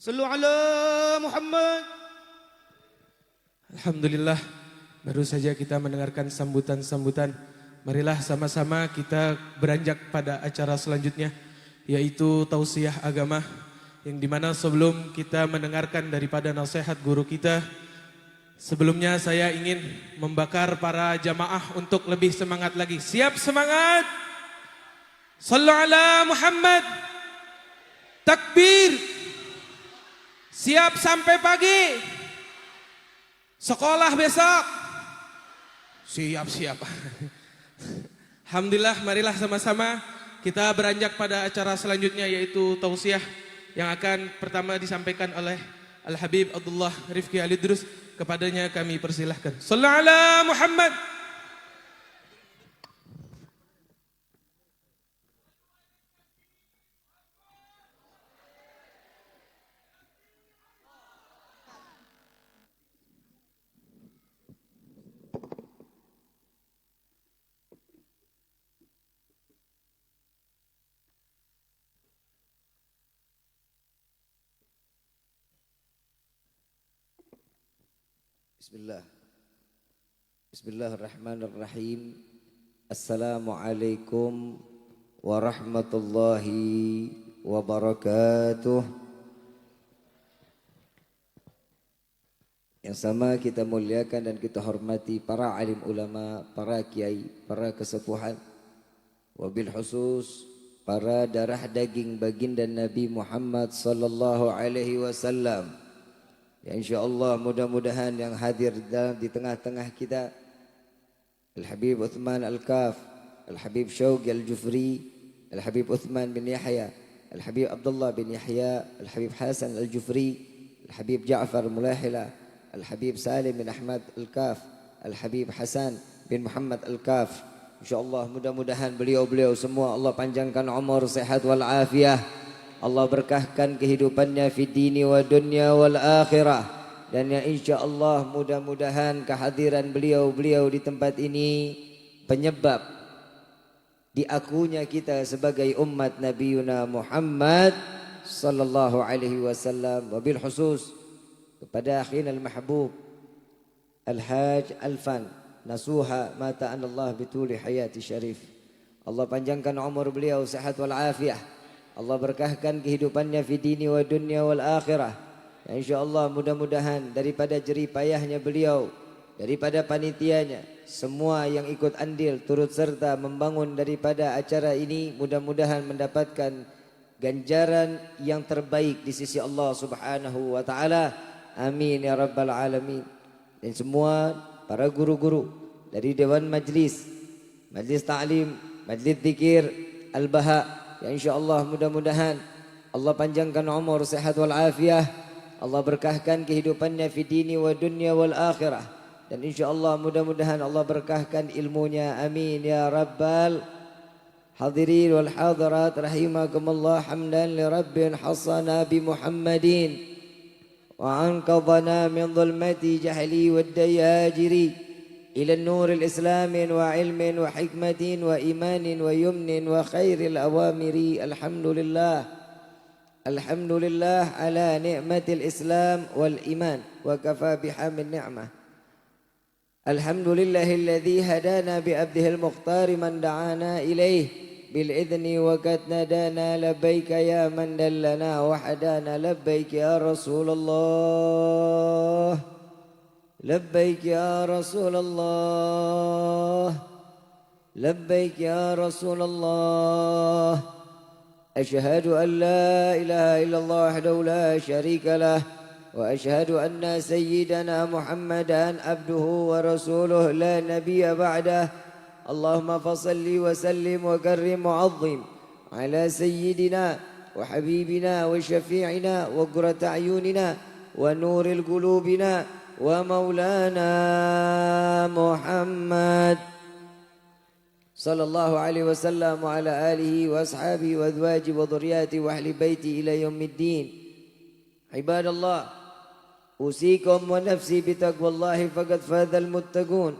Sallu ala Muhammad. Alhamdulillah, baru saja kita mendengarkan sambutan-sambutan. Marilah sama-sama kita beranjak pada acara selanjutnya, yaitu tausiah agama, yang dimana sebelum kita mendengarkan daripada nasihat guru kita, sebelumnya saya ingin membakar para jamaah untuk lebih semangat lagi. Siap semangat? Sallu ala Muhammad. Takbir. Siap sampai pagi. Sekolah besok. Siap-siap. Alhamdulillah, marilah sama-sama kita beranjak pada acara selanjutnya, yaitu tausiah yang akan pertama disampaikan oleh Al-Habib Abdullah Rifki Alidrus. Kepadanya kami persilahkan. Sallu ala Muhammad. Bismillah. Bismillahirrahmanirrahim. Assalamualaikum warahmatullahi wabarakatuh. Yang sama kita muliakan dan kita hormati para alim ulama, para kiai, para kesepuhan, wabil khusus para darah daging baginda Nabi Muhammad sallallahu alaihi wasallam. Ya insyaallah mudah-mudahan yang hadir di tengah-tengah kita Al-Habib Uthman Al-Kaf, Al-Habib Syauqi Al-Jufri, Al-Habib Uthman bin Yahya, Al-Habib Abdullah bin Yahya, Al-Habib Hasan Al-Jufri, Al-Habib Ja'far Mulahila, Al-Habib Salim bin Ahmad Al-Kaf, Al-Habib Hasan bin Muhammad Al-Kaf. InsyaAllah mudah-mudahan beliau-beliau semua Allah panjangkan umur, sehat wal afiyah. Allah berkahkan kehidupannya fi dini wa dunya wal akhirah. Dan yang insyaAllah mudah-mudahan kehadiran beliau-beliau di tempat ini penyebab diakunya kita sebagai umat Nabi Muhammad sallallahu alaihi wasallam. Wabil khusus kepada akhina al-mahbub Al-Haj Alfan Nasuha mata Allah bituli hayati syarif. Allah panjangkan umur beliau, sehat wal afiyah. Allah berkahkan kehidupannya fi dini wa dunya wal akhirah. Ya insyaallah mudah-mudahan daripada jerih payahnya beliau, daripada panitianya, semua yang ikut andil turut serta membangun daripada acara ini, mudah-mudahan mendapatkan ganjaran yang terbaik di sisi Allah Subhanahu wa taala. Amin ya rabbal alamin. Dan semua para guru-guru dari Dewan Majlis, Majlis Ta'lim, Majlis Zikir Al-Baha, ya insyaallah mudah-mudahan Allah panjangkan umur, sehat wal afiyah. Allah berkahkan kehidupannya fi dini wa dunya wal akhirah. Dan insyaallah mudah-mudahan Allah berkahkan ilmunya. Amin ya rabbal hadirin wal hadirat rahimakumullah. Hamdan li rabbin hasana bi Muhammadin wa anqadhana min dhulmati jahli wad dayajiri إلى النور الإسلام وعلم وحكمة وإيمان ويمن وخير الأوامر. الحمد لله على نعمة الإسلام والإيمان وكفى بحمد النعمة. الحمد لله الذي هدانا بأبده المختار من دعانا إليه بالإذن وقد نادانا لبيك يا من دلنا وحدانا لبيك يا رسول الله لبيك يا رسول الله لبيك يا رسول الله. أشهد أن لا إله إلا الله وحده لا شريك له وأشهد أن سيدنا محمدا عبده ورسوله لا نبي بعده. اللهم فصل وسلم وكرم وعظم على سيدنا وحبيبنا وشفيعنا وقرة أعيننا ونور قلوبنا ومولانا محمد صلى الله عليه وسلم وعلى آله وأصحابه وأزواجه وذرياته وأهل بيته إلى يوم الدين. عباد الله، أوصيكم ونفسي بتقوى الله فقد فاز المتقون.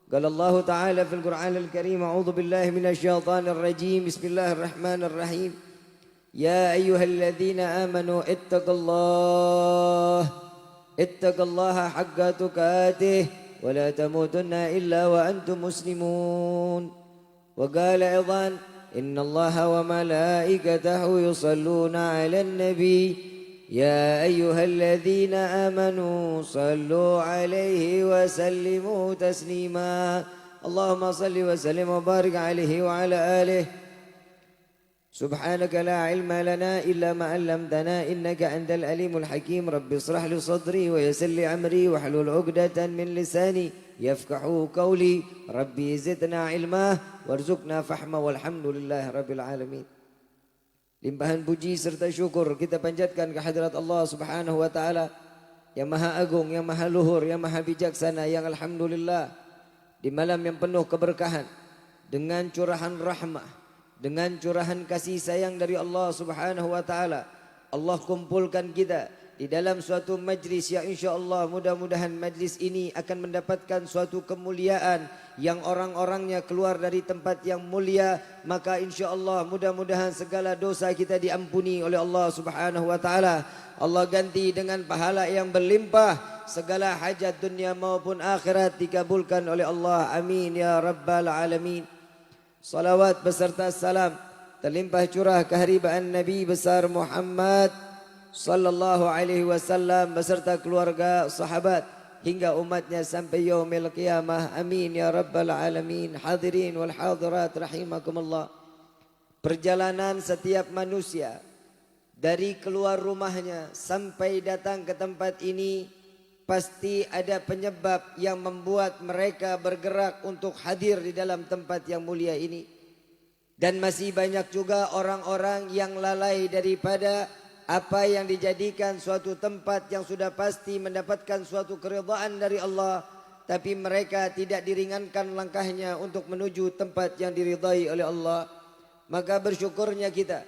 قال الله تعالى في القرآن الكريم: أعوذ بالله من الشيطان الرجيم، بسم الله الرحمن الرحيم. يا أيها الذين آمنوا اتقوا الله حق تقاته ولا تموتن إلا وأنتم مسلمون. وقال أيضا إن الله وملائكته يصلون على النبي يا أيها الذين آمنوا صلوا عليه وسلموا تسليما. اللهم صل وسلم وبارك عليه وعلى آله. سبحانك لا علم لنا إلا ما علمتنا إنك أنت العليم الحكيم. رب اشرح لي صدري ويسر لي أمري واحلل عقدة من لساني يفقهوا قولي. ربي زدنا علما وارزقنا فهما والحمد لله رب العالمين. Limpahan puji serta syukur kita panjatkan ke hadirat Allah Subhanahu wa taala yang Maha Agung, yang Maha Luhur, yang Maha Bijaksana, yang alhamdulillah di malam yang penuh keberkahan dengan curahan rahmah, dengan curahan kasih sayang dari Allah Subhanahu wa taala, Allah kumpulkan kita di dalam suatu majlis yang insyaallah mudah-mudahan majlis ini akan mendapatkan suatu kemuliaan yang orang-orangnya keluar dari tempat yang mulia. Maka insyaallah mudah-mudahan segala dosa kita diampuni oleh Allah Subhanahu wa taala. Allah ganti dengan pahala yang berlimpah. Segala hajat dunia maupun akhirat dikabulkan oleh Allah. Amin ya rabbal alamin. Salawat beserta salam terlimpah curah keharibaan Nabi besar Muhammad sallallahu alaihi wasallam beserta keluarga, sahabat hingga umatnya sampai yaumil qiyamah. Amin ya rabbal alamin. Hadirin wal hadirat rahimakumullah. Perjalanan setiap manusia dari keluar rumahnya sampai datang ke tempat ini pasti ada penyebab yang membuat mereka bergerak untuk hadir di dalam tempat yang mulia ini. Dan masih banyak juga orang-orang yang lalai daripada apa yang dijadikan suatu tempat yang sudah pasti mendapatkan suatu keridhaan dari Allah, tapi mereka tidak diringankan langkahnya untuk menuju tempat yang diridai oleh Allah. Maka bersyukurnya kita,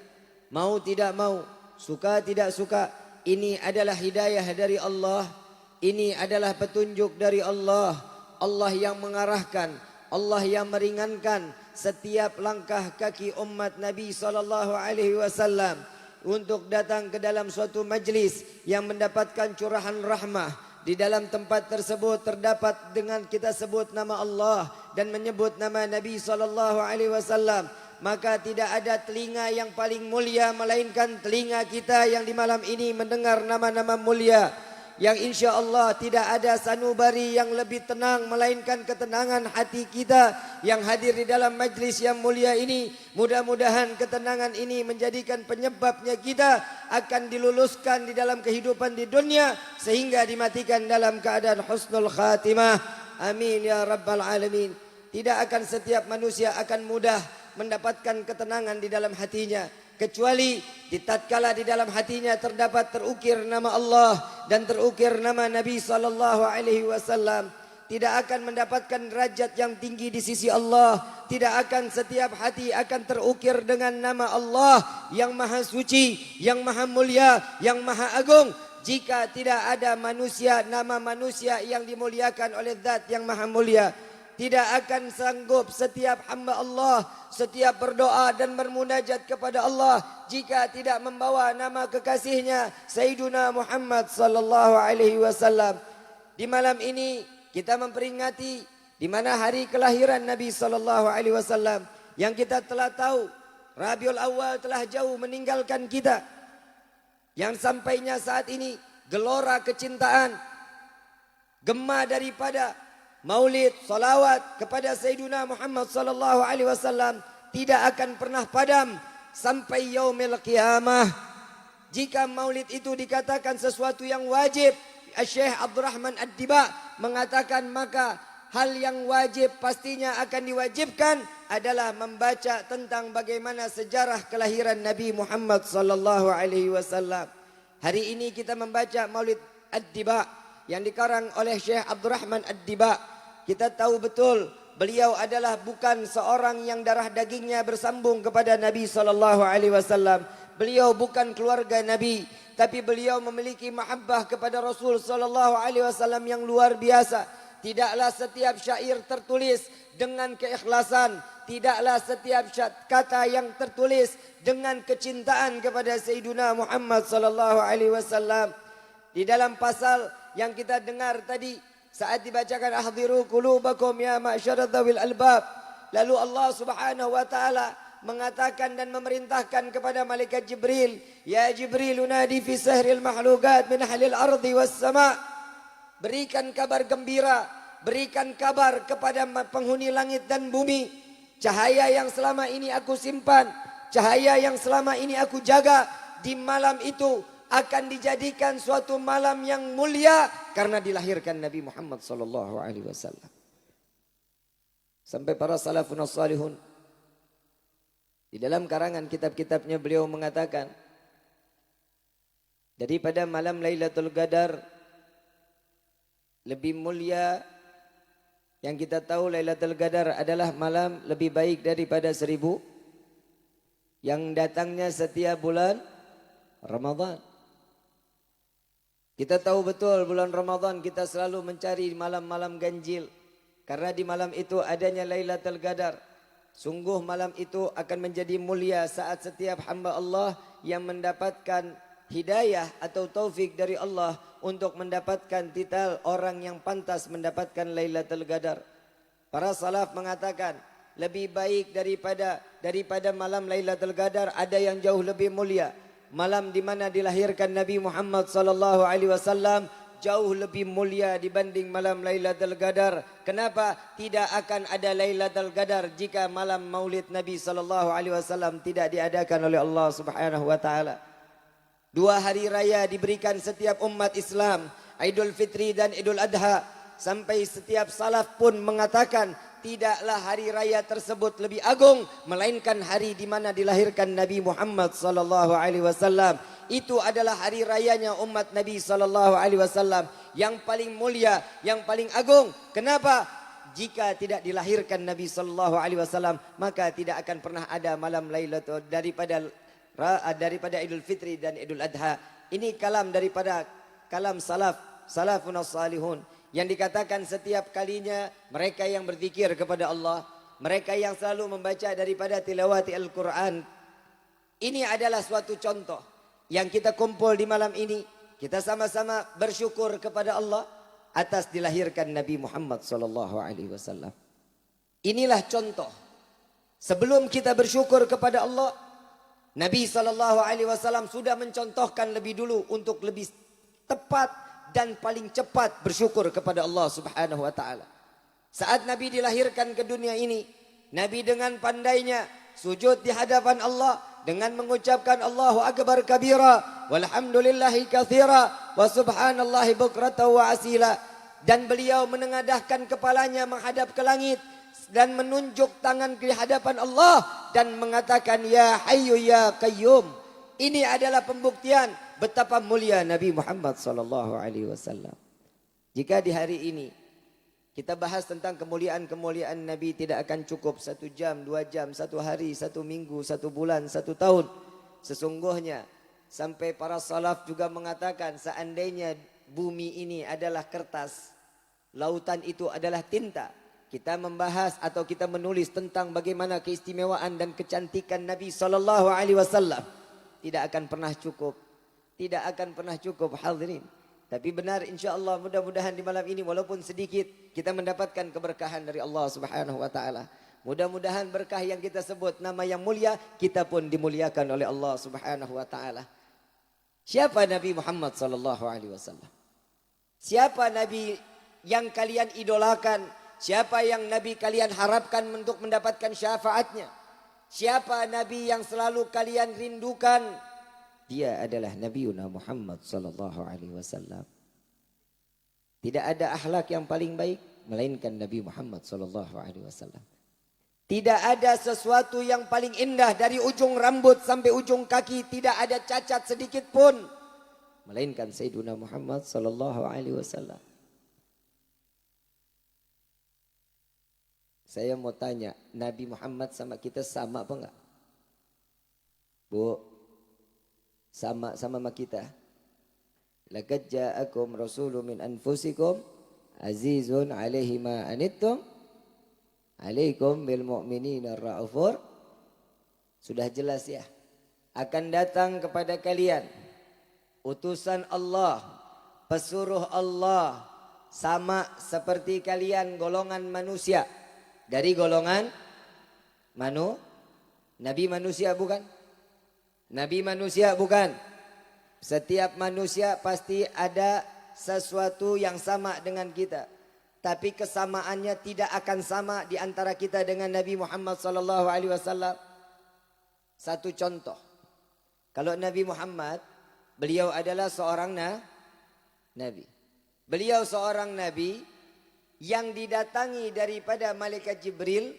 mau tidak mau, suka tidak suka, ini adalah hidayah dari Allah, ini adalah petunjuk dari Allah. Allah yang mengarahkan, Allah yang meringankan setiap langkah kaki umat Nabi sallallahu alaihi wasallam untuk datang ke dalam suatu majlis yang mendapatkan curahan rahmah. Di dalam tempat tersebut terdapat dengan kita sebut nama Allah dan menyebut nama Nabi sallallahu alaihi wasallam. Maka tidak ada telinga yang paling mulia melainkan telinga kita yang di malam ini mendengar nama-nama mulia, yang insya Allah tidak ada sanubari yang lebih tenang melainkan ketenangan hati kita yang hadir di dalam majlis yang mulia ini. Mudah-mudahan ketenangan ini menjadikan penyebabnya kita akan diluluskan di dalam kehidupan di dunia sehingga dimatikan dalam keadaan husnul khatimah. Amin ya rabbal alamin. Tidak akan setiap manusia akan mudah mendapatkan ketenangan di dalam hatinya, kecuali di tatkala di dalam hatinya terdapat terukir nama Allah dan terukir nama Nabi sallallahu alaihi wasallam. Tidak akan mendapatkan derajat yang tinggi di sisi Allah. Tidak akan setiap hati akan terukir dengan nama Allah yang maha suci, yang maha mulia, yang maha agung, jika tidak ada manusia, nama manusia yang dimuliakan oleh zat yang maha mulia. Tidak akan sanggup setiap hamba Allah setiap berdoa dan bermunajat kepada Allah jika tidak membawa nama kekasihnya Sayyiduna Muhammad sallallahu alaihi wasallam. Di malam ini kita memperingati di mana hari kelahiran Nabi sallallahu alaihi wasallam yang kita telah tahu Rabiul Awal telah jauh meninggalkan kita. Yang sampainya saat ini gelora kecintaan, gema daripada maulid, salawat kepada Sayyiduna Muhammad sallallahu alaihi wasallam tidak akan pernah padam sampai yaumil qiyamah. Jika maulid itu dikatakan sesuatu yang wajib, Syekh Abdurrahman Ad-Diba mengatakan maka hal yang wajib pastinya akan diwajibkan adalah membaca tentang bagaimana sejarah kelahiran Nabi Muhammad sallallahu alaihi wasallam. Hari ini kita membaca Maulid Ad-Diba yang dikarang oleh Syekh Abdurrahman Ad-Diba. Kita tahu betul beliau adalah bukan seorang yang darah dagingnya bersambung kepada Nabi sallallahu alaihi wasallam. Beliau bukan keluarga Nabi, tapi beliau memiliki mahabbah kepada Rasul sallallahu alaihi wasallam yang luar biasa. Tidaklah setiap syair tertulis dengan keikhlasan, tidaklah setiap kata yang tertulis dengan kecintaan kepada Sayyiduna Muhammad sallallahu alaihi wasallam. Di dalam pasal yang kita dengar tadi saat dibacakan ahdiru qulubakum ya ma'syara dzawil albab, lalu Allah Subhanahu wa taala mengatakan dan memerintahkan kepada malaikat Jibril, ya Jibril unadi fi sahril mahlukat min ahlil ardi was sama, berikan kabar gembira, berikan kabar kepada penghuni langit dan bumi, cahaya yang selama ini aku simpan, cahaya yang selama ini aku jaga, di malam itu akan dijadikan suatu malam yang mulia karena dilahirkan Nabi Muhammad sallallahu alaihi wasallam. Sampai para salafun salihun di dalam karangan kitab-kitabnya beliau mengatakan, daripada malam Lailatul Qadar lebih mulia, yang kita tahu Lailatul Qadar adalah malam lebih baik daripada 1000 yang datangnya setiap bulan Ramadan. Kita tahu betul bulan Ramadan kita selalu mencari malam-malam ganjil, karena di malam itu adanya Lailatul Qadar. Sungguh malam itu akan menjadi mulia saat setiap hamba Allah yang mendapatkan hidayah atau taufik dari Allah untuk mendapatkan titel orang yang pantas mendapatkan Lailatul Qadar. Para salaf mengatakan lebih baik daripada malam Lailatul Qadar ada yang jauh lebih mulia. Malam di mana dilahirkan Nabi Muhammad sallallahu alaihi wasallam jauh lebih mulia dibanding malam Lailatul Qadar. Kenapa? Tidak akan ada Lailatul Qadar jika malam Maulid Nabi sallallahu alaihi wasallam tidak diadakan oleh Allah Subhanahu wa taala. 2 hari raya diberikan setiap umat Islam, Idul Fitri dan Idul Adha. Sampai setiap salaf pun mengatakan tidaklah hari raya tersebut lebih agung melainkan hari di mana dilahirkan Nabi Muhammad sallallahu alaihi wasallam. Itu adalah hari rayanya umat Nabi sallallahu alaihi wasallam yang paling mulia, yang paling agung. Kenapa? Jika tidak dilahirkan Nabi sallallahu alaihi wasallam, maka tidak akan pernah ada malam Lailatul daripada Idul Fitri dan Idul Adha. Ini kalam daripada kalam salafun salihun yang dikatakan setiap kalinya mereka yang berzikir kepada Allah, mereka yang selalu membaca daripada tilawati Al-Quran. Ini adalah suatu contoh yang kita kumpul di malam ini. Kita sama-sama bersyukur kepada Allah atas dilahirkan Nabi Muhammad sallallahu alaihi wasallam. Inilah contoh. Sebelum kita bersyukur kepada Allah, Nabi sallallahu alaihi wasallam sudah mencontohkan lebih dulu untuk lebih tepat dan paling cepat bersyukur kepada Allah Subhanahu wa taala. Saat Nabi dilahirkan ke dunia ini, Nabi dengan pandainya sujud di hadapan Allah dengan mengucapkan Allahu akbar kabira walhamdulillahi katsira wa subhanallahi bukratan wa asila, dan beliau menengadahkan kepalanya menghadap ke langit dan menunjuk tangan ke hadapan Allah dan mengatakan ya hayyu ya qayyum. Ini adalah pembuktian betapa mulia Nabi Muhammad sallallahu alaihi wasallam. Jika di hari ini kita bahas tentang kemuliaan-kemuliaan Nabi, tidak akan cukup 1 jam, 2 jam, 1 hari, 1 minggu, 1 bulan, 1 tahun. Sesungguhnya sampai para salaf juga mengatakan seandainya bumi ini adalah kertas, lautan itu adalah tinta, kita membahas atau kita menulis tentang bagaimana keistimewaan dan kecantikan Nabi sallallahu alaihi wasallam, tidak akan pernah cukup. Tidak akan pernah cukup hadirin. Tapi benar insyaAllah mudah-mudahan di malam ini walaupun sedikit kita mendapatkan keberkahan dari Allah Subhanahu wa taala. Mudah-mudahan berkah yang kita sebut nama yang mulia kita pun dimuliakan oleh Allah Subhanahu wa taala. Siapa Nabi Muhammad sallallahu alaihi wasallam? Siapa Nabi yang kalian idolakan? Siapa yang Nabi kalian harapkan untuk mendapatkan syafaatnya? Siapa Nabi yang selalu kalian rindukan? Dia adalah Nabiuna Muhammad sallallahu alaihi wasallam. Tidak ada akhlak yang paling baik melainkan Nabi Muhammad sallallahu alaihi wasallam. Tidak ada sesuatu yang paling indah dari ujung rambut sampai ujung kaki, tidak ada cacat sedikit pun melainkan Sayyiduna Muhammad sallallahu alaihi wasallam. Saya mau tanya, Nabi Muhammad sama kita sama apa enggak? Bu, sama sama kita. Laqad ja'akum rasulun min anfusikum azizun 'alaihi ma anittum Alaikum bil mu'minina ra'ufur. Sudah jelas ya. Akan datang kepada kalian utusan Allah, pesuruh Allah, sama seperti kalian golongan manusia. Dari golongan Nabi manusia bukan? Nabi manusia bukan? Setiap manusia pasti ada sesuatu yang sama dengan kita. Tapi kesamaannya tidak akan sama di antara kita dengan Nabi Muhammad SAW. Satu contoh. Kalau Nabi Muhammad, beliau adalah seorang Nabi. Beliau seorang Nabi yang didatangi daripada malaikat Jibril,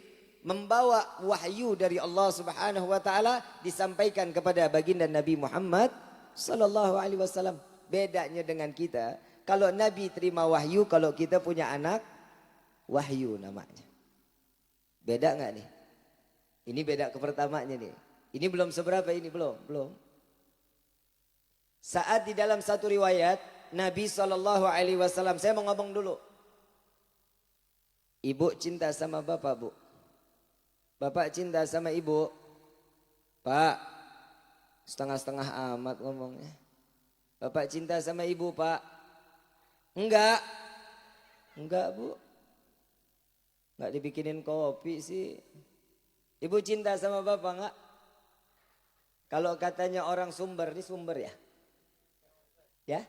membawa wahyu dari Allah Subhanahu wa taala disampaikan kepada baginda Nabi Muhammad sallallahu alaihi wasallam. Bedanya dengan kita, kalau Nabi terima wahyu, kalau kita punya anak wahyu namanya. Beda enggak nih? Ini beda kepertamanya nih. Ini belum seberapa ini belum. Saat di dalam satu riwayat Nabi sallallahu alaihi wasallam, saya mau ngomong dulu. Ibu cinta sama bapak, Bu. Bapak cinta sama ibu. Pak, setengah-setengah amat ngomongnya. Bapak cinta sama ibu, Pak. Enggak, Bu. Enggak dibikinin kopi sih. Ibu cinta sama bapak enggak? Kalau katanya orang Sumber, ini Sumber ya? Ya?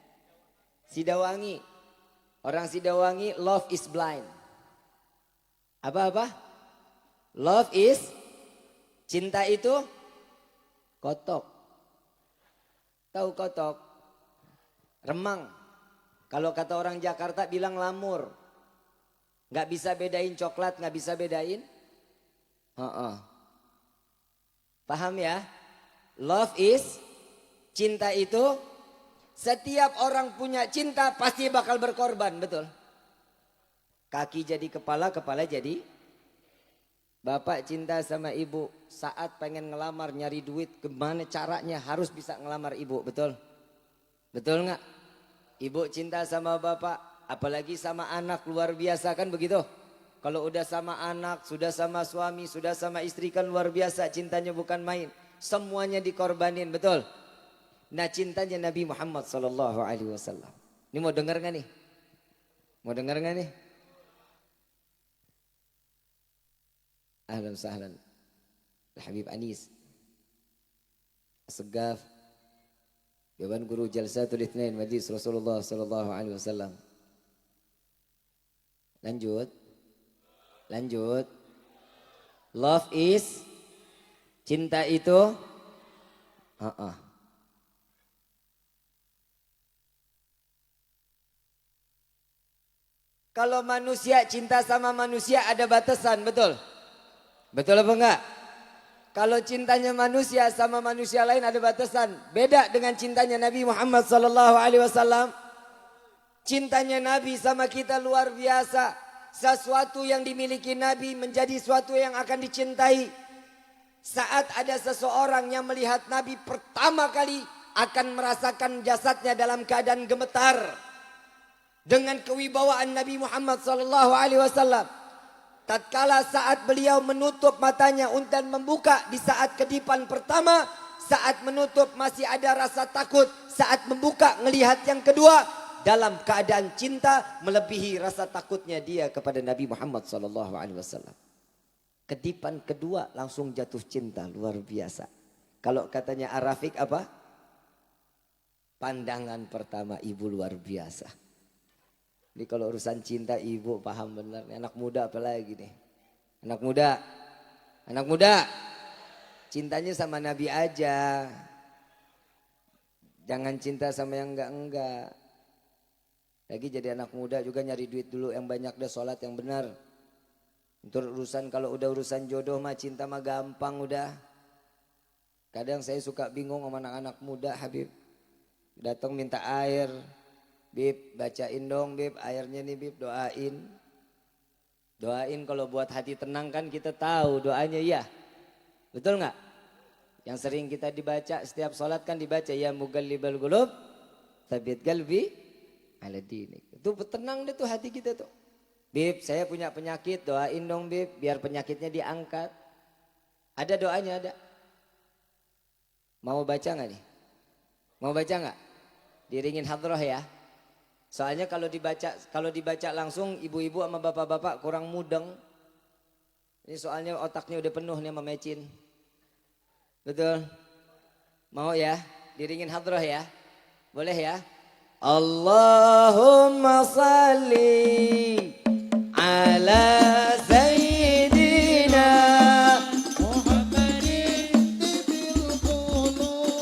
Sidawangi. Orang Sidawangi, love is blind. Apa? Love is, cinta itu kotok. Tahu kotok? Remang. Kalau kata orang Jakarta bilang lamur. Gak bisa bedain coklat, gak bisa bedain. Paham ya? Love is, cinta itu, setiap orang punya cinta pasti bakal berkorban, betul? Kaki jadi kepala, kepala jadi. Bapak cinta sama ibu, saat pengen ngelamar nyari duit, gimana caranya harus bisa ngelamar ibu, betul? Betul nggak? Ibu cinta sama bapak, apalagi sama anak, luar biasa kan begitu? Kalau udah sama anak, sudah sama suami, sudah sama istri kan luar biasa, cintanya bukan main. Semuanya dikorbanin, betul? Nah cintanya Nabi Muhammad SAW. Ini mau dengar nggak nih? Mau dengar nggak nih? Ahlan sahlan Habib Anis Segaf, Dewan Guru Jalsatul Itsnain Majlis Rasulullah sallallahu alaihi wasallam. Lanjut. Love is, cinta itu Kalau manusia cinta sama manusia ada batasan, betul? Betul apa enggak? Kalau cintanya manusia sama manusia lain ada batasan. Beda dengan cintanya Nabi Muhammad SAW. Cintanya Nabi sama kita luar biasa. Sesuatu yang dimiliki Nabi menjadi sesuatu yang akan dicintai. Saat ada seseorang yang melihat Nabi pertama kali akan merasakan jasadnya dalam keadaan gemetar. Dengan kewibawaan Nabi Muhammad SAW. Tatkala saat beliau menutup matanya dan membuka di saat kedipan pertama, saat menutup masih ada rasa takut, saat membuka ngelihat yang kedua, dalam keadaan cinta melebihi rasa takutnya dia kepada Nabi Muhammad SAW. Kedipan kedua langsung jatuh cinta, luar biasa. Kalau katanya Arafik apa? Pandangan pertama ibu luar biasa. Jadi kalau urusan cinta ibu paham benar. Anak muda apalagi nih. Anak muda. Cintanya sama Nabi aja. Jangan cinta sama yang enggak. Lagi jadi anak muda juga nyari duit dulu yang banyak deh, sholat yang benar. Untuk urusan, kalau udah urusan jodoh mah cinta mah gampang udah. Kadang saya suka bingung sama anak-anak muda, Habib. Datang minta air. Bib, bacain dong Bib, airnya nih Bib, doain. Doain kalau buat hati tenang kan kita tahu doanya ya. Betul nggak? Yang sering kita dibaca, setiap sholat kan dibaca, ya mugallibal qulub, tsabbit qalbi ala dinik. Itu tenang deh tuh hati kita tuh. Bib, saya punya penyakit, doain dong Bib, biar penyakitnya diangkat. Ada doanya, ada. Mau baca nggak nih? Mau baca nggak? Diringin hadroh ya. Soalnya kalau dibaca langsung ibu-ibu sama bapak-bapak kurang mudeng. Ini soalnya otaknya udah penuh nih sama mecin. Betul? Mau ya? Diringin hadroh ya? Boleh ya? Allahumma salli ala sayyidina Muhammadin tibil qulub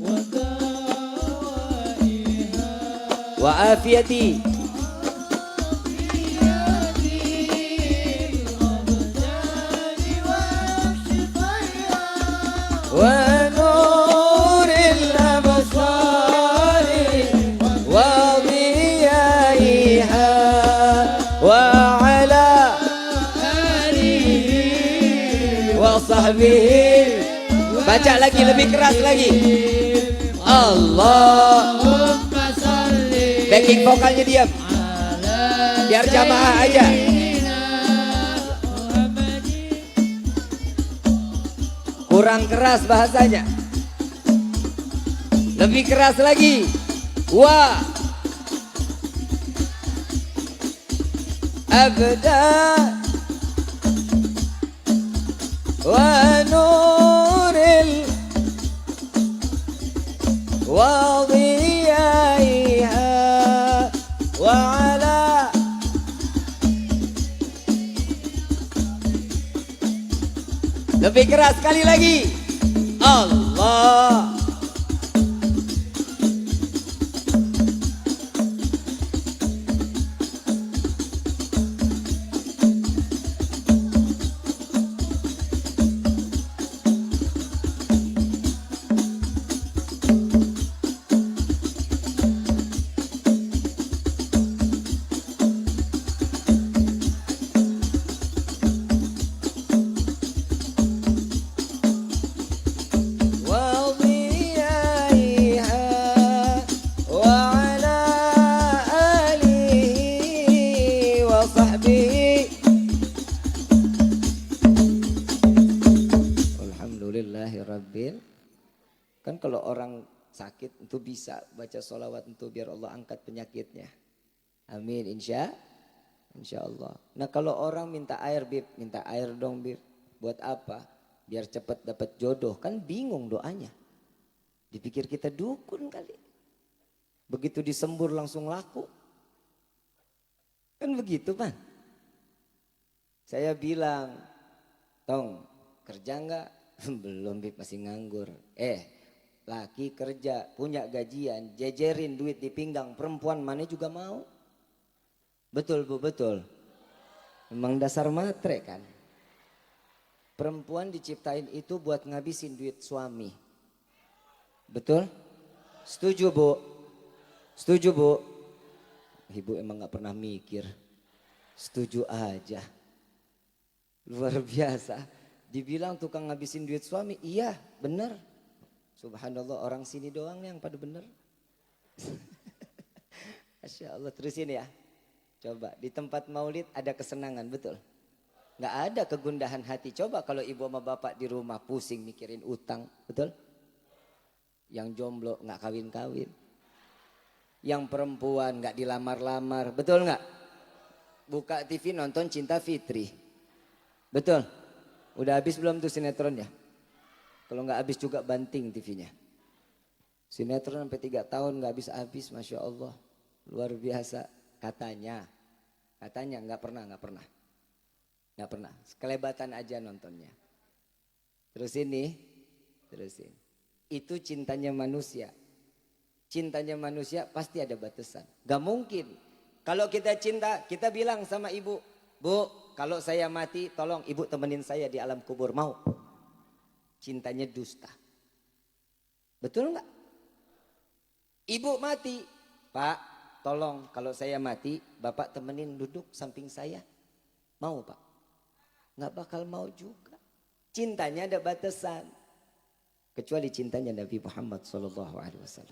wa dawaiha wa afiyati wa nuril absar wa diyaiha wa ala alihi wa sahbihi. Baca lagi, lebih keras lagi. Allahumma salli. Backing vokalnya diam, biar jamaah aja. Kurang keras bahasanya. Lebih keras lagi. Wa abda wa nuril wa diyaiha wa ala. Lebih keras sekali lagi. Allah. Alhamdulillahirabbil. Kan kalau orang sakit itu bisa baca sholawat itu biar Allah angkat penyakitnya. Amin, insya Allah. Nah kalau orang minta air Bib, minta air dong Bib. Buat apa? Biar cepat dapat jodoh. Kan bingung doanya. Dipikir kita dukun kali. Begitu disembur langsung laku. Kan begitu Pan. Saya bilang, Tong kerja enggak? Belum Bib, masih nganggur. Laki kerja, punya gajian, jejerin duit di pinggang, perempuan mana juga mau. Betul Bu, betul. Memang dasar matre kan. Perempuan diciptain itu buat ngabisin duit suami. Betul? Setuju Bu? Setuju Bu? Ibu emang gak pernah mikir. Setuju aja. Luar biasa. Dibilang tukang ngabisin duit suami, iya bener. Subhanallah, orang sini doang yang pada bener. Masya Allah, terusin ya. Coba di tempat maulid ada kesenangan, betul? Gak ada kegundahan hati. Coba kalau ibu sama bapak di rumah pusing mikirin utang, betul? Yang jomblo gak kawin-kawin. Yang perempuan gak dilamar-lamar, betul gak? Buka TV nonton Cinta Fitri, betul? Udah habis belum tuh sinetronnya? Kalau nggak habis juga banting TV-nya. Sinetron sampai 3 tahun nggak habis-habis, Masya Allah. Luar biasa. Katanya nggak pernah. Kelebatan aja nontonnya. Terusin. Itu cintanya manusia. Cintanya manusia pasti ada batasan. Gak mungkin. Kalau kita cinta, kita bilang sama ibu, Bu, kalau saya mati tolong ibu temenin saya di alam kubur, mau? Cintanya dusta. Betul enggak? Ibu mati, Pak tolong kalau saya mati bapak temenin duduk samping saya, mau Pak? Enggak bakal mau juga. Cintanya ada batasan. Kecuali cintanya Nabi Muhammad SAW.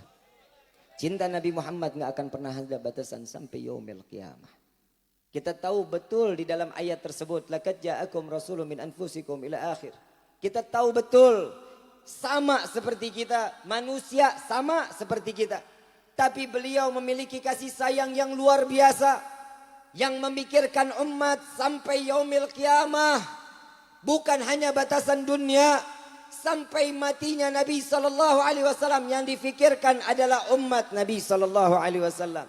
Cinta Nabi Muhammad enggak akan pernah ada batasan sampai yaumil qiyamah. Kita tahu betul di dalam ayat tersebut, laqad ja'akum rasulun min anfusikum ila akhir. Kita tahu betul sama seperti kita, manusia sama seperti kita. Tapi beliau memiliki kasih sayang yang luar biasa, yang memikirkan umat sampai yaumil qiyamah. Bukan hanya batasan dunia, sampai matinya Nabi sallallahu alaihi wasallam yang difikirkan adalah umat Nabi sallallahu alaihi wasallam.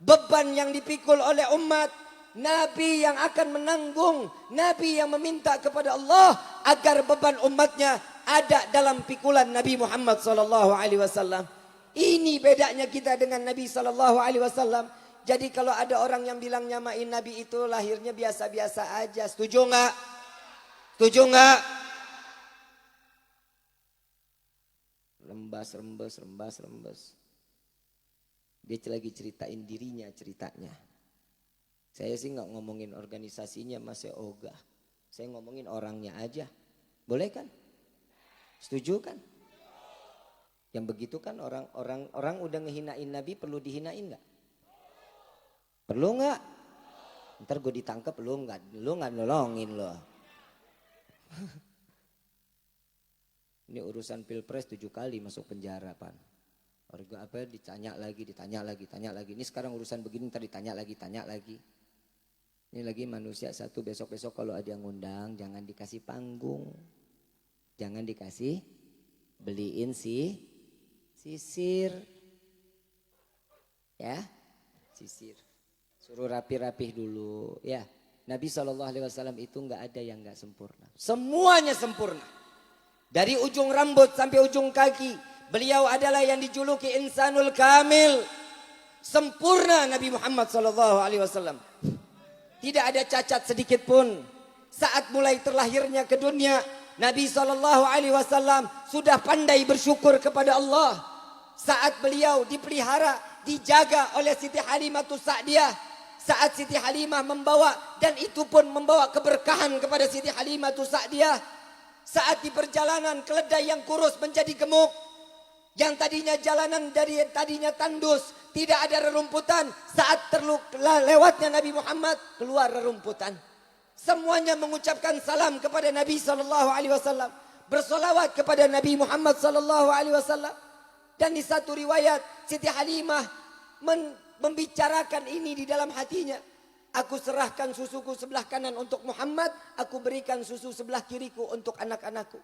Beban yang dipikul oleh umat, Nabi yang akan menanggung, Nabi yang meminta kepada Allah agar beban umatnya ada dalam pikulan Nabi Muhammad sallallahu alaihi wasallam. Ini bedanya kita dengan Nabi sallallahu alaihi wasallam. Jadi kalau ada orang yang bilang nyamain Nabi itu lahirnya biasa-biasa aja, setuju enggak? Setuju enggak? Rembas. Dia lagi ceritain dirinya ceritanya. Saya sih nggak ngomongin organisasinya, masih ogah. Saya ngomongin orangnya aja. Boleh kan? Setuju kan? Yang begitu kan orang udah ngehinain Nabi, perlu dihinain nggak? Perlu nggak? Ntar gue ditangkap, lu nggak nolongin lo. Ini urusan pilpres 7 kali masuk penjara pan. Orang apa ditanya lagi. Ini sekarang urusan begini, ntar ditanya lagi. Ini lagi manusia satu, besok kalau ada yang ngundang jangan dikasih panggung. Jangan dikasih beliin sisir. Ya, sisir. Suruh rapih dulu ya. Nabi SAW itu nggak ada yang nggak sempurna. Semuanya sempurna. Dari ujung rambut sampai ujung kaki, beliau adalah yang dijuluki insanul kamil. Sempurna Nabi Muhammad SAW. Tidak ada cacat sedikit pun. Saat mulai terlahirnya ke dunia, Nabi SAW sudah pandai bersyukur kepada Allah. Saat beliau dipelihara, dijaga oleh Siti Halimatus Sa'diyah. Saat Siti Halimah membawa, dan itu pun membawa keberkahan kepada Siti Halimatus Sa'diyah. Saat di perjalanan keledai yang kurus menjadi gemuk. Yang tadinya jalanan dari tadinya tandus, tidak ada rerumputan. Saat lewatnya Nabi Muhammad, keluar rerumputan. Semuanya mengucapkan salam kepada Nabi SAW. Bersolawat kepada Nabi Muhammad SAW. Dan di satu riwayat, Siti Halimah membicarakan ini di dalam hatinya. Aku serahkan susuku sebelah kanan untuk Muhammad, aku berikan susu sebelah kiriku untuk anak-anakku.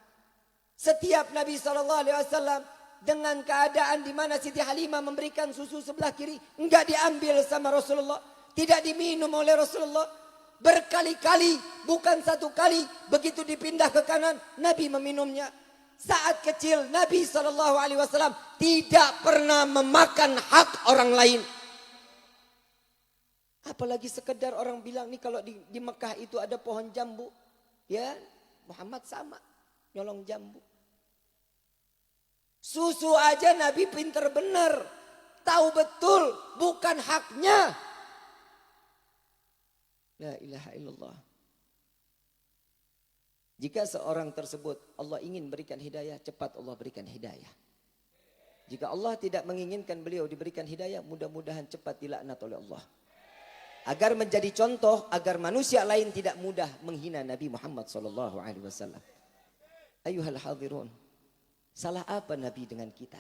Setiap Nabi SAW dengan keadaan di mana Siti Halimah memberikan susu sebelah kiri, enggak diambil sama Rasulullah, tidak diminum oleh Rasulullah. Berkali-kali, bukan satu kali, begitu dipindah ke kanan, Nabi meminumnya. Saat kecil Nabi SAW tidak pernah memakan hak orang lain. Apalagi sekedar orang bilang nih kalau di Mekah itu ada pohon jambu, ya Muhammad sama nyolong jambu. Susu aja Nabi pinter bener, tahu betul bukan haknya. La ilaha illallah. Jika seorang tersebut Allah ingin berikan hidayah, cepat Allah berikan hidayah. Jika Allah tidak menginginkan beliau diberikan hidayah, mudah-mudahan cepat dilaknat oleh Allah. Agar menjadi contoh, agar manusia lain tidak mudah menghina Nabi Muhammad SAW. Ayuhal hadirun. Salah apa Nabi dengan kita?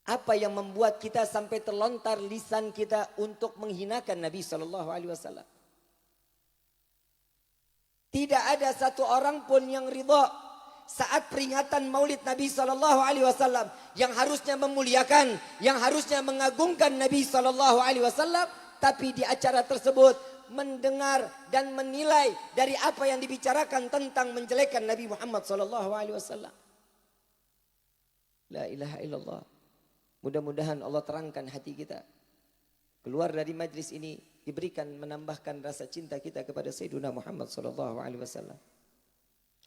Apa yang membuat kita sampai terlontar lisan kita untuk menghinakan Nabi SAW? Tidak ada satu orang pun yang ridha saat peringatan Maulid Nabi SAW yang harusnya memuliakan, yang harusnya mengagungkan Nabi SAW, tapi di acara tersebut mendengar dan menilai dari apa yang dibicarakan tentang menjelekan Nabi Muhammad SAW. La ilaha illallah. Mudah-mudahan Allah terangkan hati kita. Keluar dari majlis ini diberikan menambahkan rasa cinta kita kepada Sayyidina Muhammad SAW.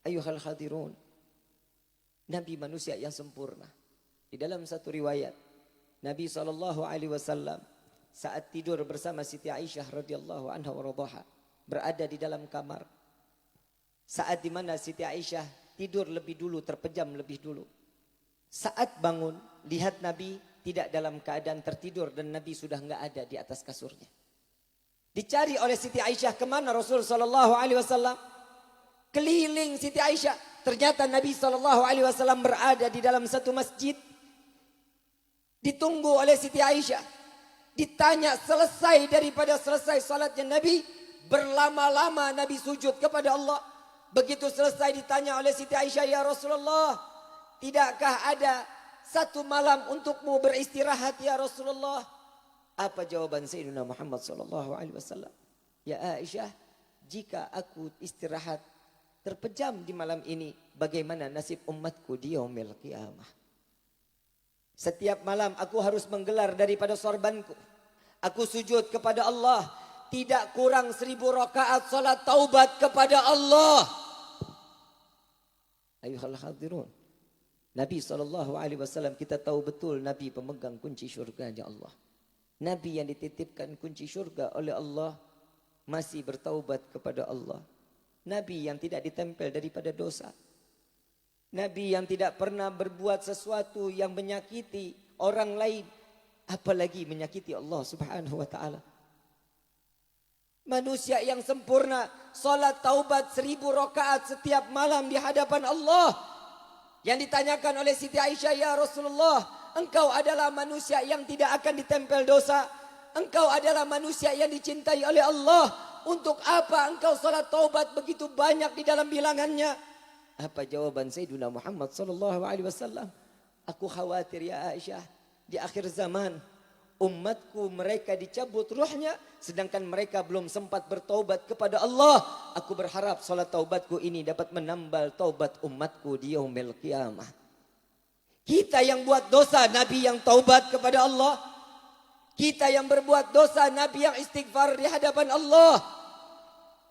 Ayuhal hadirun. Nabi manusia yang sempurna. Di dalam satu riwayat, Nabi SAW saat tidur bersama Siti Aisyah radhiyallahu anha wa radhaha, berada di dalam kamar. Saat dimana Siti Aisyah tidur lebih dulu, terpejam lebih dulu. Saat bangun, lihat Nabi tidak dalam keadaan tertidur dan Nabi sudah enggak ada di atas kasurnya. Dicari oleh Siti Aisyah kemana Rasul sallallahu alaihi wasallam. Keliling Siti Aisyah. Ternyata Nabi sallallahu alaihi wasallam berada di dalam satu masjid. Ditunggu oleh Siti Aisyah. Ditanya selesai salatnya Nabi. Berlama-lama Nabi sujud kepada Allah. Begitu selesai ditanya oleh Siti Aisyah, ya Rasulullah, tidakkah ada satu malam untukmu beristirahat ya Rasulullah? Apa jawaban Sayyidina Muhammad sallallahu alaihi wasallam? Ya Aisyah, jika aku istirahat terpejam di malam ini, bagaimana nasib umatku di yaumil qiyamah? Setiap malam aku harus menggelar daripada sorbanku. Aku sujud kepada Allah. Tidak kurang 1000 rakaat salat taubat kepada Allah. Ayuhal hadirun. Nabi SAW kita tahu betul Nabi pemegang kunci syurganya Allah. Nabi yang dititipkan kunci syurga oleh Allah masih bertaubat kepada Allah. Nabi yang tidak ditempel daripada dosa. Nabi yang tidak pernah berbuat sesuatu yang menyakiti orang lain. Apalagi menyakiti Allah subhanahu wa ta'ala. Manusia yang sempurna. Salat taubat 1000 rakaat setiap malam di hadapan Allah. Yang ditanyakan oleh Siti Aisyah, ya Rasulullah, engkau adalah manusia yang tidak akan ditempel dosa. Engkau adalah manusia yang dicintai oleh Allah. Untuk apa engkau salat taubat begitu banyak di dalam bilangannya? Apa jawaban Sayyidina Muhammad sallallahu alaihi wasallam? Aku khawatir ya Aisyah, di akhir zaman umatku mereka dicabut ruhnya sedangkan mereka belum sempat bertaubat kepada Allah. Aku berharap salat taubatku ini dapat menambal taubat umatku di yaumil qiyamah. Kita yang buat dosa, Nabi yang taubat kepada Allah. Kita yang berbuat dosa, Nabi yang istighfar di hadapan Allah.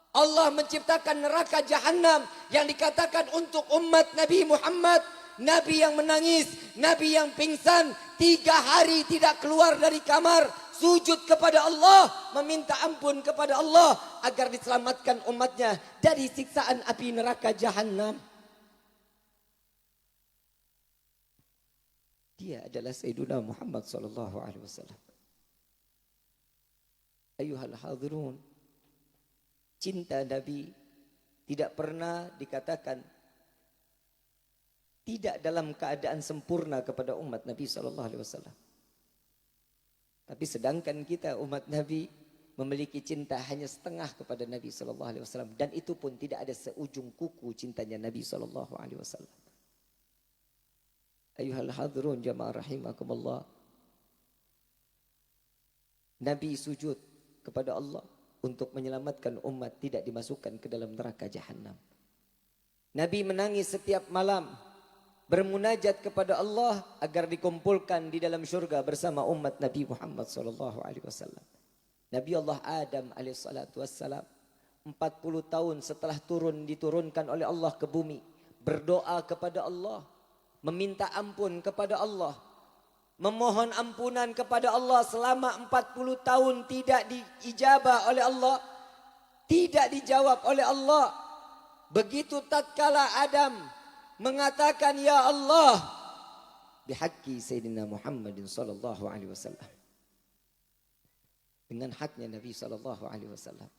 Allah menciptakan neraka jahanam yang dikatakan untuk umat Nabi Muhammad. Nabi yang menangis, Nabi yang pingsan, 3 hari tidak keluar dari kamar, sujud kepada Allah, meminta ampun kepada Allah agar diselamatkan umatnya dari siksaan api neraka jahanam. Dia adalah Sayyiduna Muhammad sallallahu alaihi wasallam. Ayuhal hadirun, cinta Nabi tidak pernah dikatakan tidak dalam keadaan sempurna kepada umat Nabi SAW. Tapi sedangkan kita umat Nabi memiliki cinta hanya setengah kepada Nabi SAW. Dan itu pun tidak ada seujung kuku cintanya Nabi SAW. Ayuhal hadirun jamaah rahimakumullah. Nabi sujud kepada Allah untuk menyelamatkan umat tidak dimasukkan ke dalam neraka jahanam. Nabi menangis setiap malam, bermunajat kepada Allah agar dikumpulkan di dalam syurga bersama umat Nabi Muhammad SAW. Nabi Allah Adam alaihissalam 40 tahun setelah diturunkan oleh Allah ke bumi, berdoa kepada Allah, meminta ampun kepada Allah, memohon ampunan kepada Allah selama 40 tahun tidak diijabah oleh Allah, tidak dijawab oleh Allah. Begitu tatkala Adam mengatakan, ya Allah, bihaqqi Sayyidina Muhammadin sallallahu alaihi wasallam, dengan haknya Nabi sallallahu alaihi wasallam,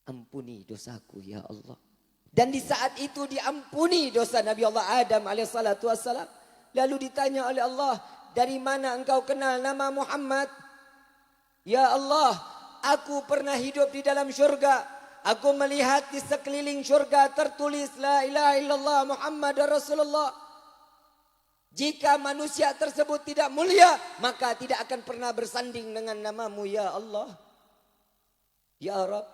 ampuni dosaku ya Allah. Dan di saat itu diampuni dosa Nabi Allah Adam alaihissalatu wassalam. Lalu ditanya oleh Allah, dari mana engkau kenal nama Muhammad? Ya Allah, aku pernah hidup di dalam syurga. Aku melihat di sekeliling syurga tertulis la ilaha illallah Muhammad Rasulullah. Jika manusia tersebut tidak mulia, maka tidak akan pernah bersanding dengan namamu ya Allah. Ya Rabb,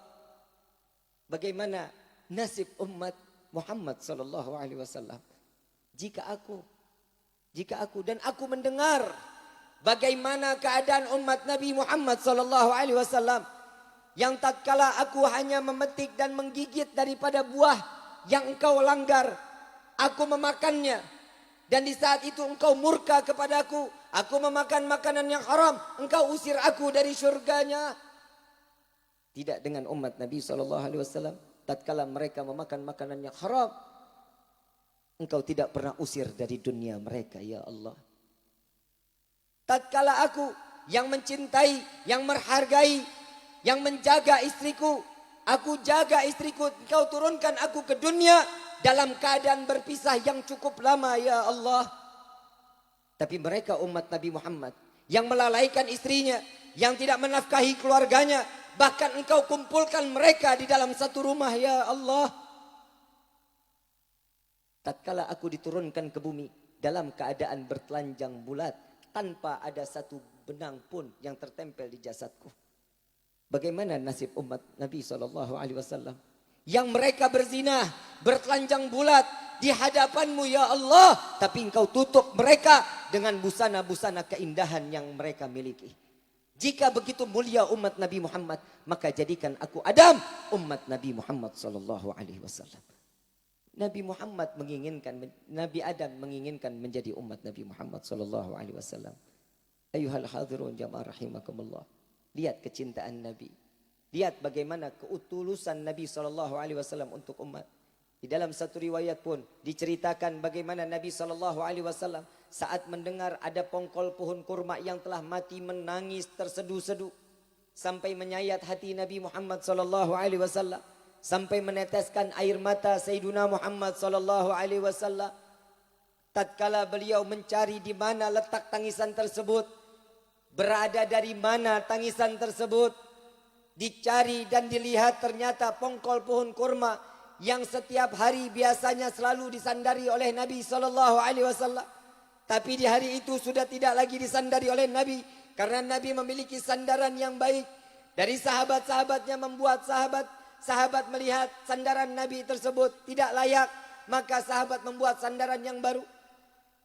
bagaimana nasib umat Muhammad sallallahu alaihi wasallam jika aku dan aku mendengar bagaimana keadaan umat Nabi Muhammad sallallahu alaihi wasallam yang tatkala aku hanya memetik dan menggigit daripada buah yang engkau langgar, aku memakannya, dan di saat itu engkau murka kepadaku, aku memakan makanan yang haram, engkau usir aku dari syurganya. Tidak dengan umat Nabi SAW, tatkala mereka memakan makanan yang haram, engkau tidak pernah usir dari dunia mereka ya Allah. Tatkala aku yang mencintai, yang menghargai, yang menjaga istriku. Aku jaga istriku, engkau turunkan aku ke dunia dalam keadaan berpisah yang cukup lama ya Allah. Tapi mereka umat Nabi Muhammad yang melalaikan istrinya, yang tidak menafkahi keluarganya, bahkan engkau kumpulkan mereka di dalam satu rumah ya Allah. Tatkala aku diturunkan ke bumi dalam keadaan bertelanjang bulat, tanpa ada satu benang pun yang tertempel di jasadku. Bagaimana nasib umat Nabi SAW yang mereka berzina, bertelanjang bulat di hadapanmu ya Allah, tapi engkau tutup mereka dengan busana-busana keindahan yang mereka miliki. Jika begitu mulia umat Nabi Muhammad, maka jadikan aku Adam, umat Nabi Muhammad SAW. Nabi Muhammad menginginkan, Nabi Adam menginginkan menjadi umat Nabi Muhammad SAW. Ayuhal hadirun jamaah rahimakumullah. Lihat kecintaan Nabi. Lihat bagaimana keutulusan Nabi SAW untuk umat. Di dalam satu riwayat pun diceritakan bagaimana Nabi SAW saat mendengar ada pongkol pohon kurma yang telah mati menangis tersedu-sedu. Sampai menyayat hati Nabi Muhammad SAW. Sampai meneteskan air mata Sayyiduna Muhammad SAW. Tatkala beliau mencari di mana letak tangisan tersebut, berada dari mana tangisan tersebut, dicari dan dilihat ternyata pongkol pohon kurma yang setiap hari biasanya selalu disandari oleh Nabi SAW. Tapi di hari itu sudah tidak lagi disandari oleh Nabi, karena Nabi memiliki sandaran yang baik. Dari sahabat-sahabatnya membuat sahabat melihat sandaran Nabi tersebut tidak layak, maka sahabat membuat sandaran yang baru.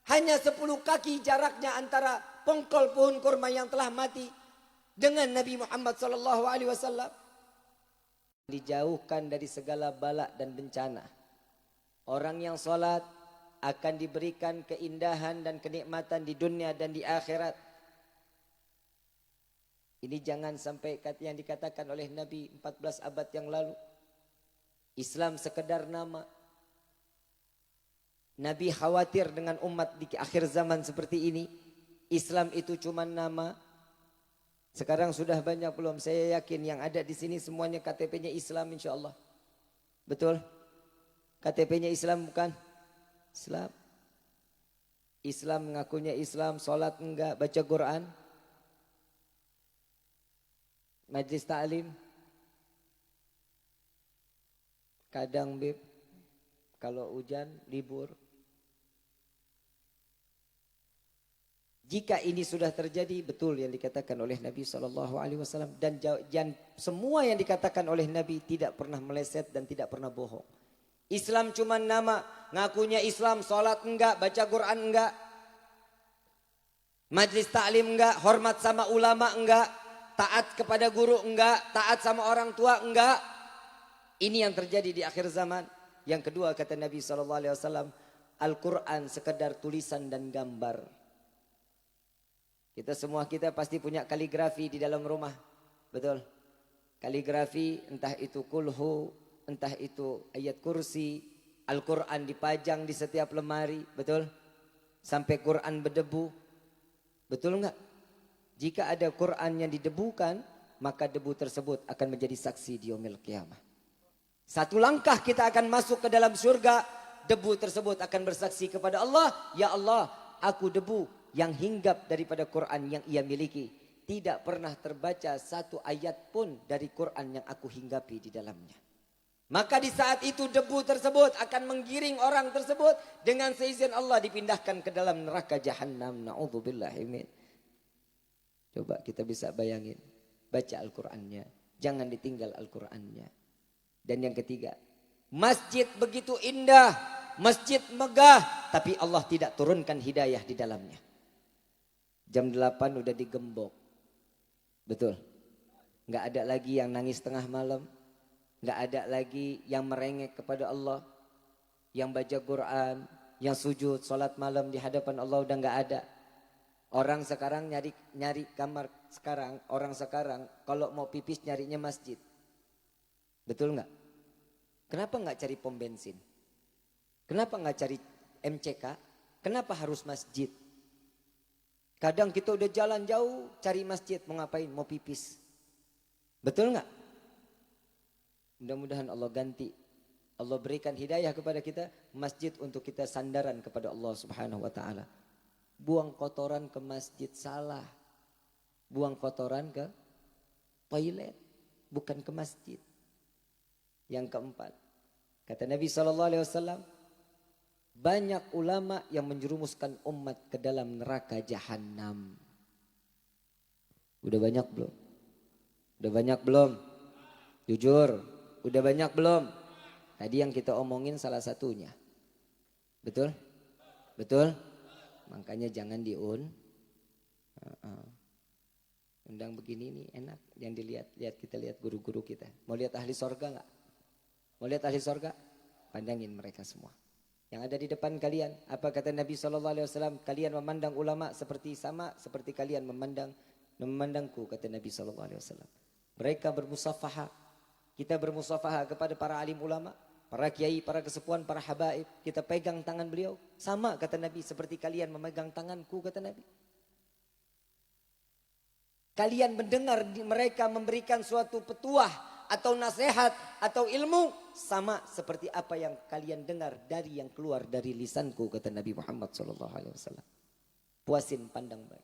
Hanya 10 kaki jaraknya antara pongkol pohon kurma yang telah mati dengan Nabi Muhammad SAW. Dijauhkan dari segala bala dan bencana. Orang yang sholat akan diberikan keindahan dan kenikmatan di dunia dan di akhirat. Ini jangan sampai yang dikatakan oleh Nabi 14 abad yang lalu. Islam sekedar nama. Nabi khawatir dengan umat di akhir zaman seperti ini. Islam itu cuma nama. Sekarang sudah banyak belum? Saya yakin yang ada di sini semuanya KTP-nya Islam insya Allah. Betul? KTP-nya Islam bukan? Islam. Islam mengakunya Islam, sholat enggak, baca Quran. Majlis ta'lim. Kadang bib, kalau hujan libur. Jika ini sudah terjadi, betul yang dikatakan oleh Nabi SAW. Dan semua yang dikatakan oleh Nabi tidak pernah meleset dan tidak pernah bohong. Islam cuma nama, ngakunya Islam, sholat enggak, baca Quran enggak. Majlis ta'lim enggak, hormat sama ulama enggak. Taat kepada guru enggak, taat sama orang tua enggak. Ini yang terjadi di akhir zaman. Yang kedua kata Nabi SAW, Al-Quran sekedar tulisan dan gambar. Kita pasti punya kaligrafi di dalam rumah. Betul? Kaligrafi entah itu kulhu, entah itu ayat kursi, Al-Quran dipajang di setiap lemari. Betul? Sampai Quran berdebu. Betul enggak? Jika ada Quran yang didebukan, maka debu tersebut akan menjadi saksi di yaumil qiyamah. Satu langkah kita akan masuk ke dalam surga, debu tersebut akan bersaksi kepada Allah, ya Allah, aku debu yang hinggap daripada Quran yang ia miliki. Tidak pernah terbaca satu ayat pun dari Quran yang aku hinggapi di dalamnya. Maka di saat itu debu tersebut akan menggiring orang tersebut dengan seizin Allah dipindahkan ke dalam neraka Jahannam. Na'udzubillahi min. Coba kita bisa bayangin. Baca Al-Qurannya. Jangan ditinggal Al-Qurannya. Dan yang ketiga. Masjid begitu indah. Masjid megah. Tapi Allah tidak turunkan hidayah di dalamnya. Jam 8 udah digembok. Betul. Nggak ada lagi yang nangis tengah malam. Nggak ada lagi yang merengek kepada Allah. Yang baca Quran. Yang sujud, salat malam di hadapan Allah udah nggak ada. Orang sekarang nyari kamar sekarang. Orang sekarang kalau mau pipis nyarinya masjid. Betul nggak? Kenapa nggak cari pom bensin? Kenapa nggak cari MCK? Kenapa harus masjid? Kadang kita udah jalan jauh cari masjid, mau ngapain? Mau pipis. Betul nggak? Mudah-mudahan Allah ganti. Allah berikan hidayah kepada kita, masjid untuk kita sandaran kepada Allah Subhanahu wa taala. Buang kotoran ke masjid salah. Buang kotoran ke toilet, bukan ke masjid. Yang keempat, kata Nabi SAW, banyak ulama yang menjerumuskan umat ke dalam neraka jahanam. Udah banyak belum? Udah banyak belum? Jujur, udah banyak belum? Tadi yang kita omongin salah satunya. Betul? Betul? Makanya jangan undang begini nih enak. Yang lihat kita lihat guru-guru kita. Mau lihat ahli sorga nggak? Mau lihat ahli sorga? Pandangin mereka semua. Yang ada di depan kalian. Apa kata Nabi SAW? Kalian memandang ulama seperti kalian memandangku, kata Nabi SAW. Mereka bermusafaha. Kita bermusafaha kepada para alim ulama, para kiai, para kesepuhan, para habaib. Kita pegang tangan beliau. Sama kata Nabi, seperti kalian memegang tanganku, kata Nabi. Kalian mendengar mereka memberikan suatu petuah atau nasihat atau ilmu, sama seperti apa yang kalian dengar dari yang keluar dari lisanku, kata Nabi Muhammad SAW. Puasin pandang baik.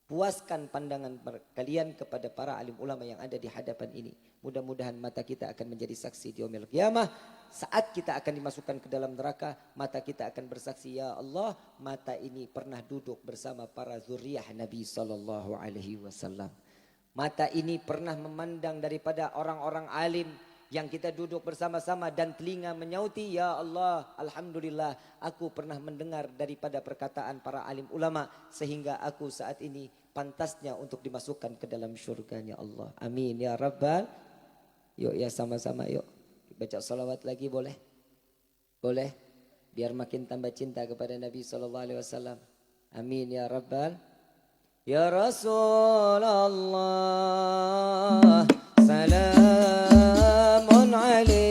Puaskan pandangan kalian kepada para alim ulama yang ada di hadapan ini. Mudah-mudahan mata kita akan menjadi saksi di yaumil qiyamah. Saat kita akan dimasukkan ke dalam neraka, mata kita akan bersaksi, ya Allah, mata ini pernah duduk bersama para zuriyah Nabi SAW. Mata ini pernah memandang daripada orang-orang alim yang kita duduk bersama-sama, dan telinga menyauti, ya Allah, alhamdulillah, aku pernah mendengar daripada perkataan para alim ulama, sehingga aku saat ini pantasnya untuk dimasukkan ke dalam syurganya Allah. Amin ya Rabbal. Yuk ya sama-sama yuk. Baca salawat lagi boleh? Boleh? Biar makin tambah cinta kepada Nabi SAW. Amin ya Rabbal. Ya Rasulullah, salamun alaik,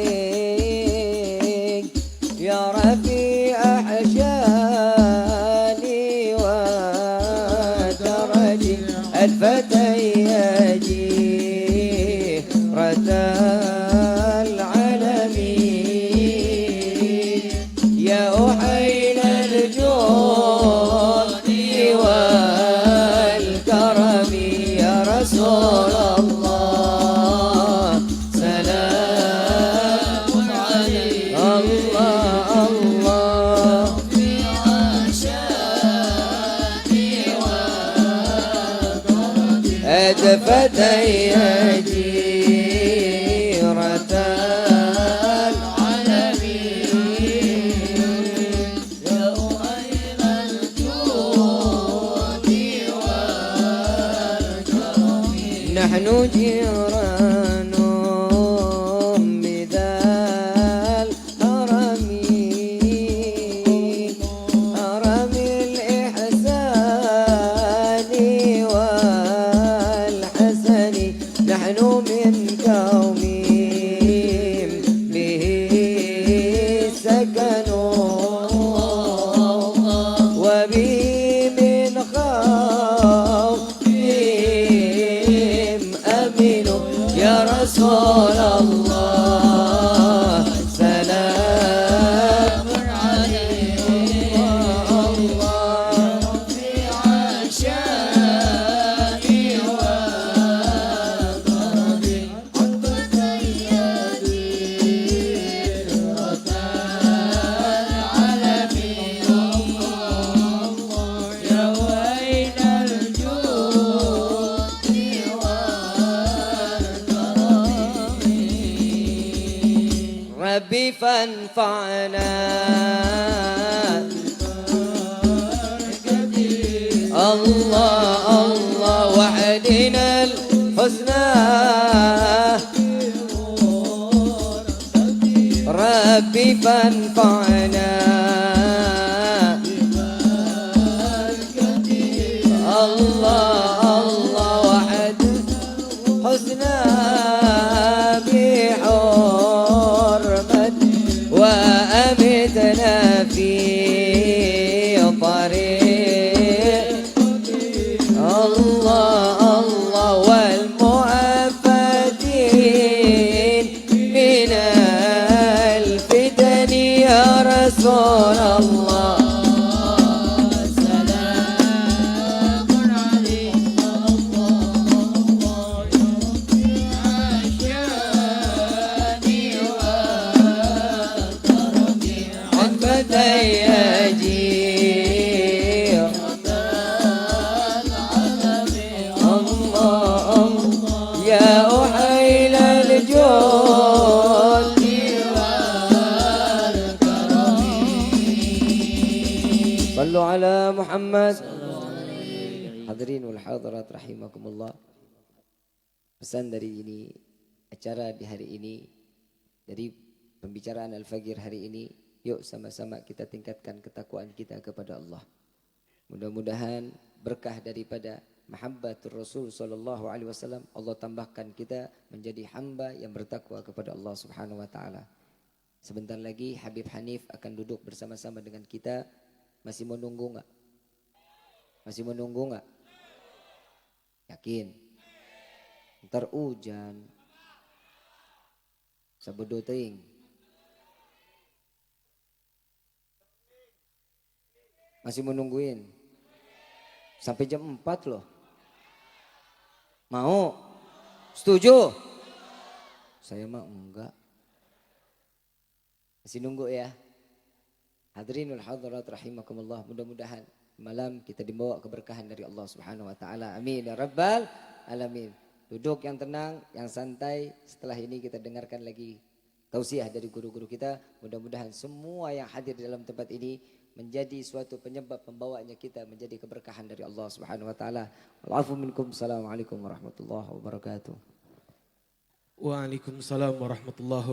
ya Rafi'a ahsyani wa daraji al-fatayyaji ratal alamin, ya uhayl al-judi wal karami, ya Rasulullah, salamun alaik. Allah Allah أدفت يدي رتال العالمين، يا أهيل الجود والكرم، نحن جيران بذا الهرم، هرم الإحسان والحسن، نحن من قوم به سكنوا وبه من خوفهم أمنوا، يا رسول الله سلام عليك، الله رفيع شاني وكرمي، عقبة يدي رتال العالمين، يا ويل الجود والكرم، ربي فانفعنا الله الله وحدنا الحسنى، ربي فانفعنا الله الله وحد حسنى بحرمة، وأمتنا في طريق Muhammad. Hadirin wal hadirat rahimakumullah. Pesan dari ini, acara di hari ini, dari pembicaraan Al-Fajr hari ini, yuk sama-sama kita tingkatkan ketakwaan kita kepada Allah. Mudah-mudahan berkah daripada mahabbatur Rasul sallallahu alaihi wasallam, Allah tambahkan kita menjadi hamba yang bertakwa kepada Allah Subhanahu wa taala. Sebentar lagi Habib Hanif akan duduk bersama-sama dengan kita. Masih menunggu enggak? Masih menunggu enggak? Yakin? Ntar hujan. Sabodo teuing. Masih menungguin. Sampai jam 4 loh. Mau? Setuju? Saya mah enggak. Masih nunggu ya. Hadirin wal hadirat rahimakumullah. Mudah-mudahan malam kita dibawa keberkahan dari Allah Subhanahu wa taala. Amin ya rabbal alamin. Duduk yang tenang, yang santai. Setelah ini kita dengarkan lagi tausiah dari guru-guru kita. Mudah-mudahan semua yang hadir di dalam tempat ini menjadi suatu penyebab pembawanya kita menjadi keberkahan dari Allah Subhanahu wa taala. Wal afu minkum. Assalamualaikum warahmatullahi wabarakatuh. Waalaikumsalam warahmatullahi wabarakatuh.